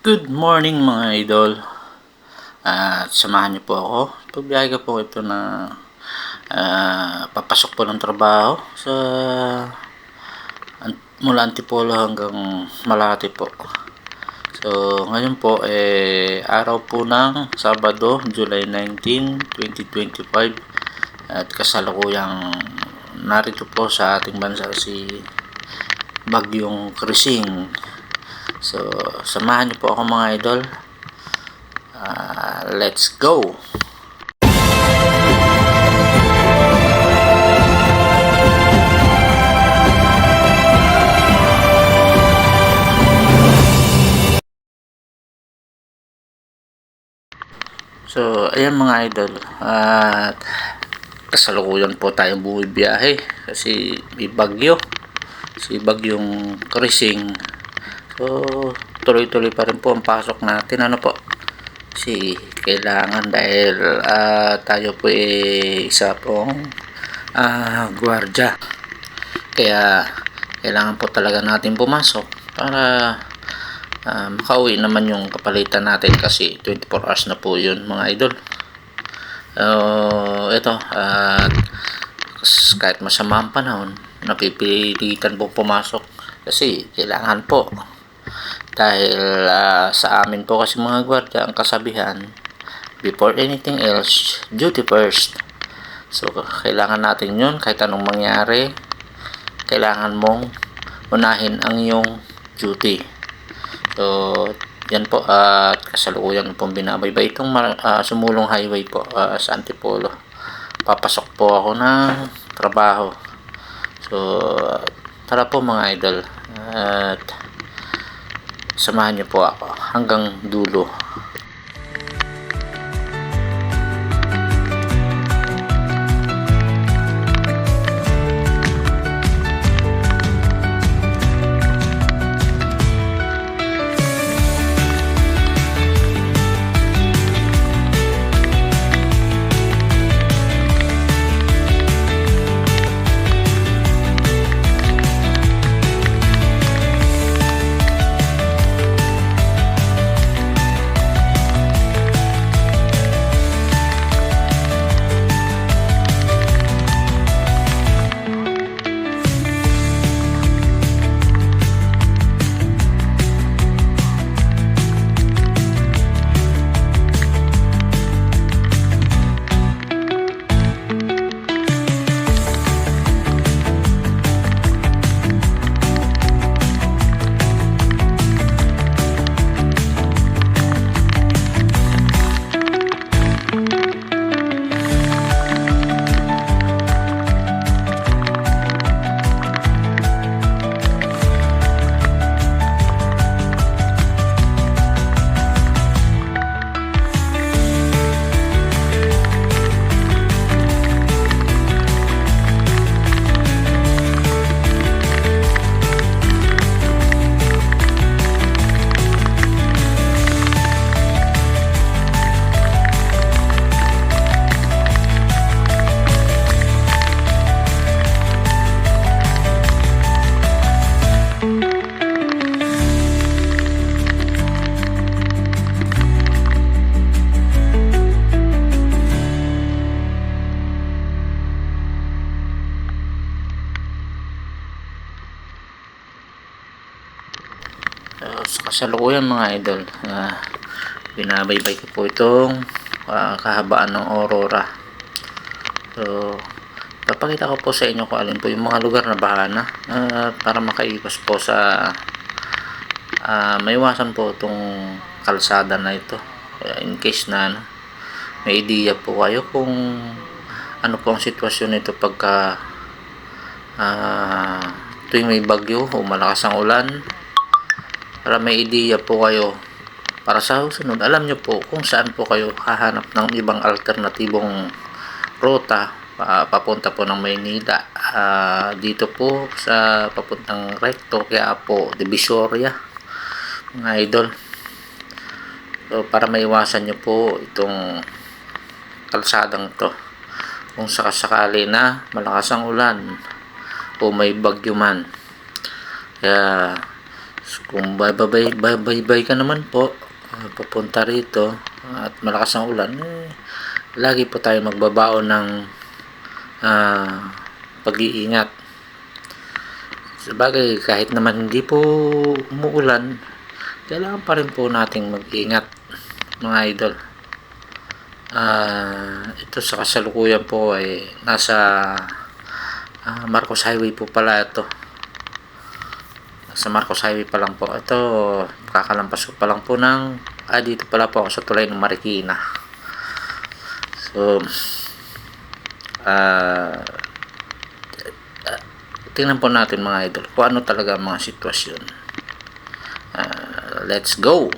Good morning mga idol. At samahan niyo po ako. Pagbiyahe ko po ito na papasok po ng trabaho sa mula Antipolo hanggang Malate po. So ngayon po araw po ng Sabado, July 19, 2025 at kasalukuyang narito po sa ating bansa si Bagyong Krising. So, samahan niyo po ako mga idol. Let's go! So, ayan mga idol. At kasalukuyan po tayong bumibiyahe kasi may bagyo. Si Bagyong Krising. So, tuloy-tuloy pa rin po ang pasok natin. Ano po? Kasi kailangan dahil tayo po isa pong gwardiya. Kaya kailangan po talaga natin pumasok para makauwi naman yung kapalitan natin kasi 24 hours na po yun mga idol. Ito kahit masama ang panahon, napipilitan po pumasok kasi kailangan po. Dahil sa amin po kasi mga gwardiya ang kasabihan, before anything else, duty first. So kailangan natin yun kahit anong mangyari, kailangan mong unahin ang iyong duty. So yan po at kasalukuyan pong binabaybay itong sumulong highway po sa Antipolo. Papasok po ako ng trabaho. So tara po mga idol at samahan niyo po ako hanggang dulo. Sa kasalukuyan mga idol, binabaybay ko po itong kahabaan ng Aurora. So papakita ko po sa inyo kung alin po yung mga lugar na baha na para makaiwas po sa maiwasan po itong kalsada na ito. In case na may idea po kayo kung ano po ang sitwasyon nito pagka tuwing may bagyo o malakas ang ulan, para may idea po kayo para sa susunod alam nyo po kung saan po kayo hahanap ng ibang alternatibong ruta papunta po ng Maynila, dito po sa papuntang Recto, Quiapo, Divisoria mga idol. So para maiwasan nyo po itong kalsadang to kung sakasakali na malakas ang ulan o may bagyo man. Kaya So, kung babay ka naman po, pupunta rito at malakas ang ulan, lagi po tayo magbabaon ng pag-iingat. Sabagay, kahit naman hindi po umuulan, kailangan pa rin po nating mag-ingat, mga idol. Ito sa kasalukuyan po ay nasa Marcos Highway po pala ito. Sa Marcos Highway pa lang po. Ito, kakalampas ko pa lang po ng dito pala po ako sa tulay ng Marikina. So, tingnan po natin, mga idol, kung ano talaga ang mga sitwasyon. Let's go!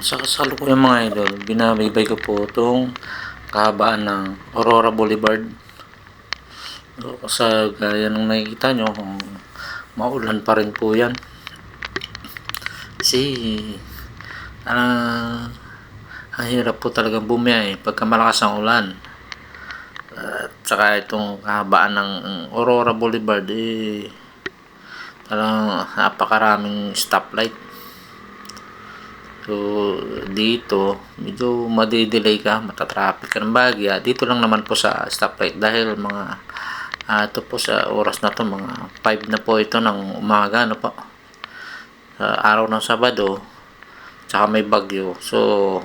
Sa kasalukuyan, mga idol, binabaybay ko po itong kahabaan ng Aurora Boulevard. Sa gaya ng nakikita nyo, maulan pa rin po yan. Kasi ang hirap po talagang bumiyahe pagka malakas ang ulan. At saka itong kahabaan ng Aurora Boulevard, talagang napakaraming stoplight. So, dito, medyo madidelay ka, matatraffic ka ng bagya. Dito lang naman po sa stoplight dahil mga, ito po sa oras na to, mga 5 na po ito ng umaga, ano po. Sa araw ng Sabado, tsaka may bagyo. So,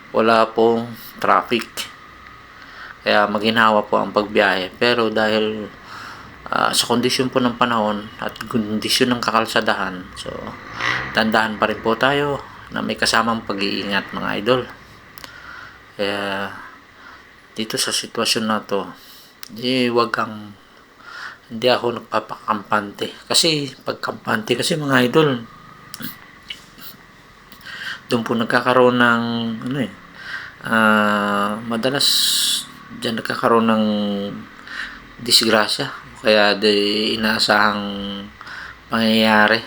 wala pong traffic. Kaya maginhawa po ang pagbiyahe. Pero dahil sa kondisyon po ng panahon at kondisyon ng kakalsadahan, so, tandahan pa rin po tayo na may kasamang pag-iingat, mga idol. Kaya dito sa sitwasyon na to, hindi ako nagpapakampante. Kasi pag kampante kasi, mga idol, doon po nagkakaroon ng madalas dyan nagkakaroon ng disgrasya, kaya inaasahang pangyayari.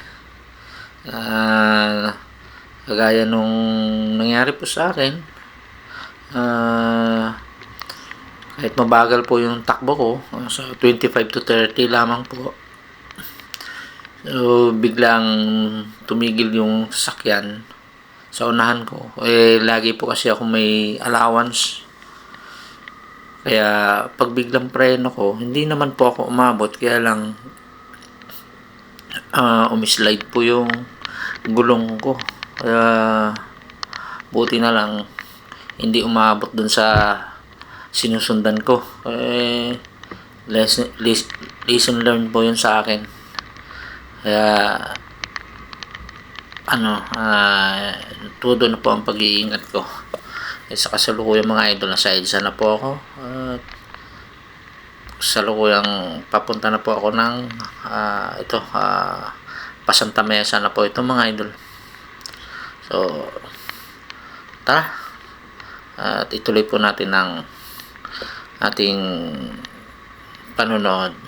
Kagaya nung nangyari po sa akin, kahit mabagal po yung takbo ko, sa 25 to 30 lamang po, so biglang tumigil yung sasakyan. sa unahan ko. Lagi po kasi ako may allowance. Kaya pag biglang preno ko, hindi naman po ako umabot. Kaya lang umislide po yung gulong ko. Kaya buti na lang hindi umabot dun sa sinusundan ko. Lesson learned po yun sa akin. Kaya todo na po ang pag-iingat ko. Sa kasalukuyang mga idol, nasa EDSA na po ako. Kasalukuyang papunta na po ako ng Pasanta Mesa na po ito mga idol. So tara, at ituloy po natin ang ating panonood.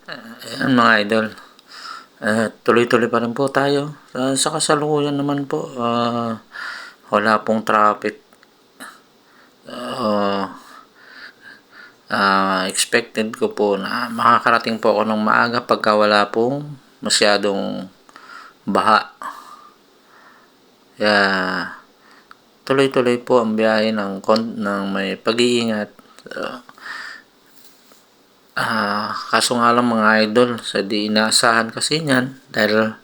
Ayan mga idol, tuloy-tuloy pa rin po tayo. Sa kasalukuyan naman po, wala pong traffic expected ko po na makakarating po ako ng maaga pagka wala pong masyadong baha. Kaya tuloy-tuloy po ang biyahe ng may pag-iingat. Kaso nga lang mga idol, sa di inaasahan kasi niyan dahil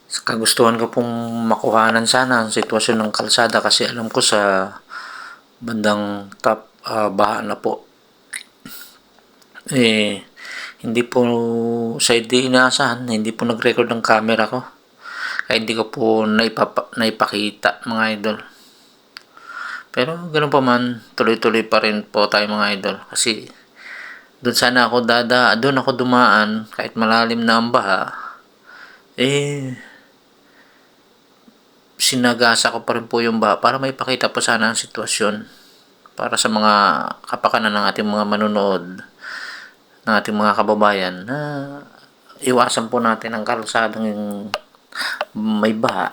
sa kagustuhan ko pong makuhanan sana ang sitwasyon ng kalsada kasi alam ko sa bandang top baha na po. Hindi po sa di inaasahan, hindi po nag-record ng camera ko. Kaya hindi ko po naipakita mga idol. Pero ganoon pa man, tuloy-tuloy pa rin po tayo mga idol kasi doon ako dumaan kahit malalim na ang baha. Sinagasa ko pa rin po yung baha para may pakita po sana ang sitwasyon para sa mga kapakanan ng ating mga manunood, ng ating mga kababayan na iwasan po natin ang kalsadang yung may baha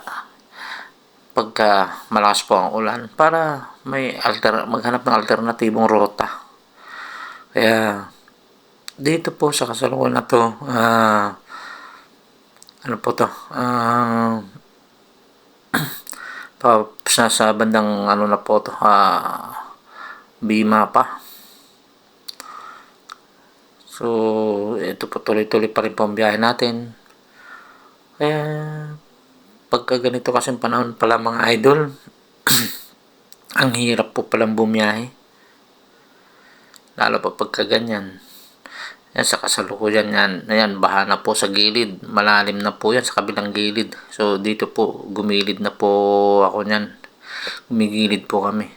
pagka malakas po ang ulan para maghanap ng alternatibong rota. Kaya dito po sa kasalukuyan na to, ano po to, sa bandang ano na po to, Bima pa. So, ito po tuloy-tuloy pa rin po ang biyahe natin. Kaya, pagka ganito kasing panahon pala mga idol, ang hirap po palang bumiyahe. Lalo pa pagka ganyan. Yan, sa kasalukuyan yan, ayan, baha na po sa gilid, malalim na po yan sa kabilang gilid. So dito po gumilid na po ako niyan, gumigilid po kami.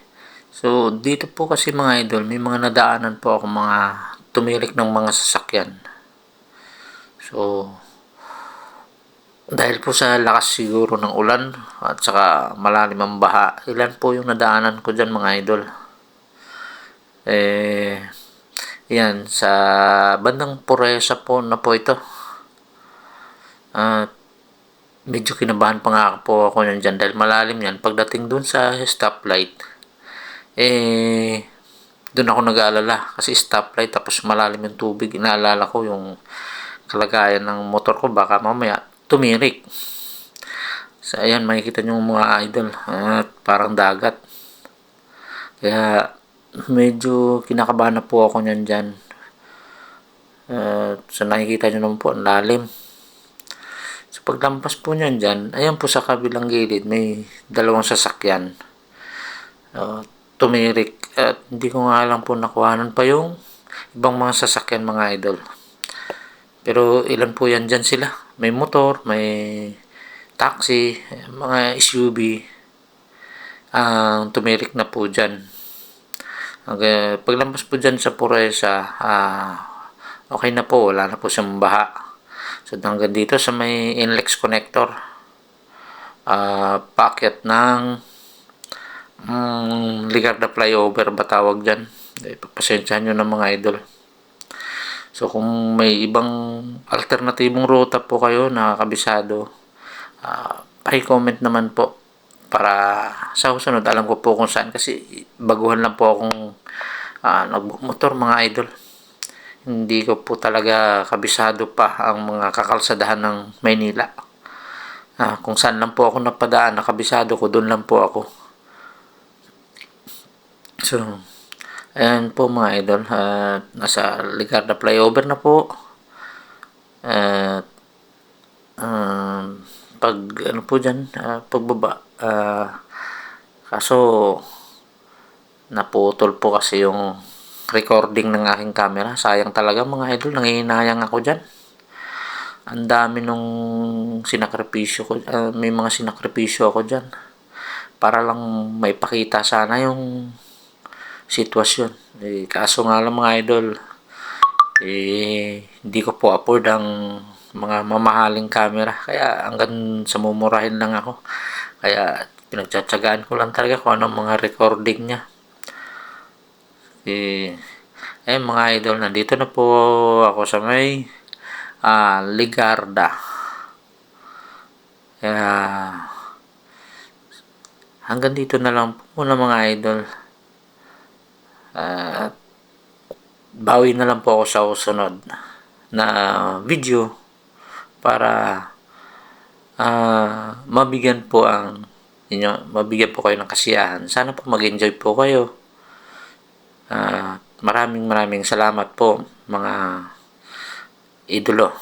So dito po kasi mga idol, may mga nadaanan po ako mga tumirik ng mga sasakyan. So dahil po sa lakas siguro ng ulan at saka malalim ang baha, ilan po yung nadaanan ko dyan mga idol. Yan, sa bandang Puresa po na po ito. Medyo kinabahan pa nga po ako yan dyan dahil malalim yan. Pagdating dun sa stoplight, dun ako nag-aalala kasi stoplight tapos malalim yung tubig. Inaalala ko yung kalagayan ng motor ko, baka mamaya tumirik. So, ayan, makikita nyo mga idol, parang dagat. Kaya medyo kinakabahan na po ako niyan dyan. So nakikita nyo naman po ang lalim. So paglampas po niyan dyan, ayan po sa kabilang gilid may dalawang sasakyan. Tumirik at hindi ko nga lang po nakuhanan pa yung ibang mga sasakyan mga idol. Pero ilan po yan dyan sila. May motor, may taxi, mga SUV. Tumirik na po dyan. Paglampas po dyan sa Puresa, okay na po, wala na po siyang baha. So hanggang dito sa may NLEX connector, paakyat ng Ligarda flyover ba tawag dyan. Pagpasensyahan nyo ng mga idol. So kung may ibang alternatibong ruta po kayo na kabisado, paki-comment naman po para sa susunod alam ko po kung saan kasi baguhan lang po akong nagmotor mga idol. Hindi ko po talaga kabisado pa ang mga kakalsadahan ng Maynila. Kung saan lang po ako napadaan, nakabisado ko, doon lang po ako. So, ayan po mga idol, nasa Ligarda flyover na po. Pag ano po dyan, pagbaba, kaso naputol po kasi yung recording ng aking camera. Sayang talaga mga idol, nangihinayang ako dyan. Ang dami nung sinakripisyo ko, may mga sinakripisyo ako dyan para lang may pakita sana yung sitwasyon. Kaso nga lang mga idol, hindi ko po afford ang mga mamahaling camera, kaya hanggang sa mumurahin lang ako. Kaya pinagtsatsagaan ko lang talaga kung anong mga recording niya. Mga idol, nandito na po ako sa may Ligarda. Kaya hanggang dito na lang po muna mga idol. At bawi na lang po ako sa susunod na video para mabigyan po kayo ng kasiyahan. Sana po mag-enjoy po kayo. Maraming salamat po mga idolo.